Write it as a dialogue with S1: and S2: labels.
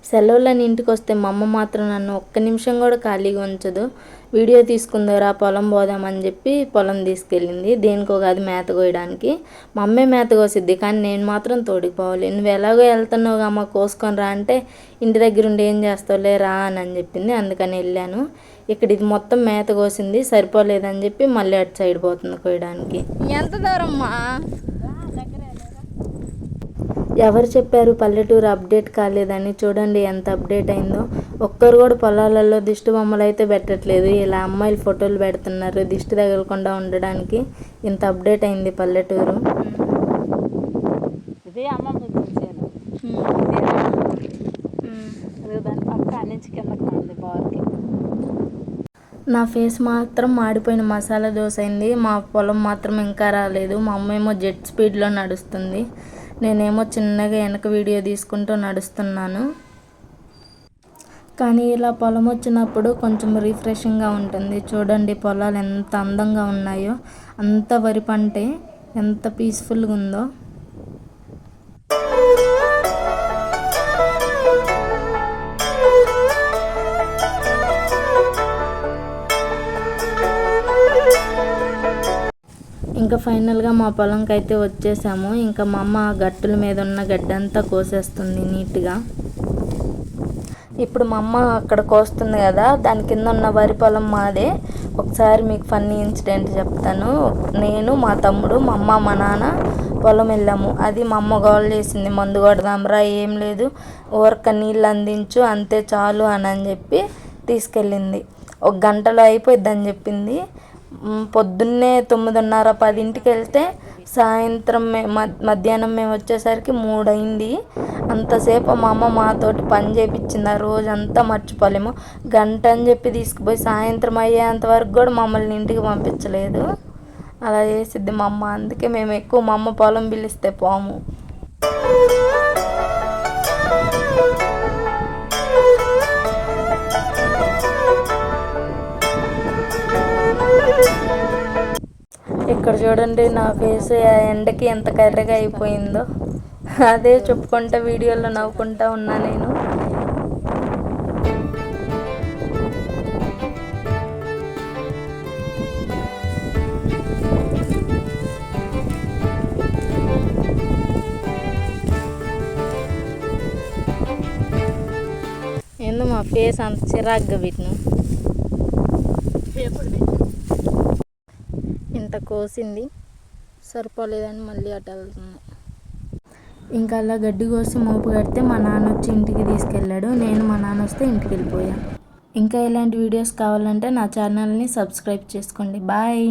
S1: సెలవులని ఇంటికి వస్తే మా అమ్మ మాత్రం నన్ను ఒక్క నిమిషం కూడా ఖాళీగా ఉంచదు. వీడియో తీసుకుందరా పొలం పోదామని చెప్పి పొలం తీసుకెళ్ళింది. దేనికో కాదు మేత కోయడానికి. మా అమ్మే మేత కోసిద్ది, కానీ నేను మాత్రం తోడుకుపోవాలి. నువ్వు ఎలాగో వెళ్తున్నావు అమ్మ కోసుకొని రా అంటే, ఇంటి దగ్గర ఉండి ఏం చేస్తావులే రా అని చెప్పింది. అందుకని వెళ్ళాను. ఇక్కడ ఇది మొత్తం మేత కోసింది, సరిపోలేదని చెప్పి మళ్ళీ అటు సైడ్ పోతుంది కోయడానికి. ఎంత దూరం మా ఎవరు చెప్పారు పల్లెటూరు అప్డేట్ కాలేదని? చూడండి ఎంత అప్డేట్ అయిందో. ఒక్కరు కూడా పొలాలలో దిష్టి బొమ్మలు అయితే పెట్టట్లేదు. ఇలా అమ్మాయిలు ఫోటోలు పెడుతున్నారు దిష్టి తగలకుండా ఉండడానికి. ఇంత అప్డేట్ అయింది పల్లెటూరు.
S2: ఇది అమ్మ చూసాను దాని పక్క నుంచి కిందకు ఉంది బార్కి.
S1: నా ఫేస్ మాత్రం మాడిపోయిన మసాలా దోశ అయింది. మా పొలం మాత్రం ఇంకా రాలేదు. మా అమ్మ ఏమో జెట్ స్పీడ్లో నడుస్తుంది, నేనేమో చిన్నగా వెనక వీడియో తీసుకుంటూ నడుస్తున్నాను. కానీ ఇలా పొలం వచ్చినప్పుడు కొంచెం రిఫ్రెషింగ్గా ఉంటుంది. చూడండి పొలాలు ఎంత అందంగా ఉన్నాయో, అంత వరి పంటే ఎంత పీస్ఫుల్గా ఉందో. ఇంకా ఫైనల్గా మా పొలంకి అయితే వచ్చేసాము. ఇంకా మా అమ్మ గట్టుల మీద ఉన్న గడ్డంతా కోసేస్తుంది నీట్గా. ఇప్పుడు మా అమ్మ అక్కడ కోస్తుంది కదా, దాని కింద ఉన్న వరి పొలం మాదే. ఒకసారి మీకు ఫన్నీ ఇన్సిడెంట్ చెప్తాను. నేను, మా తమ్ముడు, మా అమ్మ, మా నాన్న పొలం వెళ్ళాము. అది మా అమ్మ గోల్ చేసింది, మందు కొడదాంరా, ఏం లేదు ఊరక నీళ్ళు అందించు అంతే చాలు అని చెప్పి తీసుకెళ్ళింది. 1 గంటలో అయిపోయిద్దని చెప్పింది. పొద్దున్నే 9:30, 10ంటికి వెళ్తే సాయంత్రం మధ్యాహ్నం మేము వచ్చేసరికి 3 అయింది. అంతసేపు మా అమ్మ మాతోటి పని చేయించింది. ఆ రోజంతా మర్చిపోలేము. గంట అని చెప్పి తీసుకుపోయి సాయంత్రం అయ్యేంత వరకు కూడా మమ్మల్ని ఇంటికి పంపించలేదు. అలా చేసిద్ది మా అమ్మ. అందుకే మేము ఎక్కువ మా అమ్మ పొలం పిలిస్తే పోము. ఇక్కడ చూడండి నా ఫేస్ ఎండకి ఎంత కర్రగా అయిపోయిందో. అదే చెప్పుకుంటా వీడియోలో నవ్వుకుంటా ఉన్నా నేను. ఏందో మా ఫేస్ అంత చిరాగ్గా పెట్టిన. ఇంత కోసింది సరిపోలేదని మళ్ళీ అటు వెళ్తుంది. ఇంకా అలా గడ్డి కోసి మోపు కడితే మా నాన్న వచ్చి ఇంటికి తీసుకెళ్ళాడు. నేను మా నాన్న వస్తే ఇంటికి వెళ్ళిపోయాను. ఇంకా ఇలాంటి వీడియోస్ కావాలంటే నా ఛానల్ని సబ్స్క్రైబ్ చేసుకోండి. బాయ్.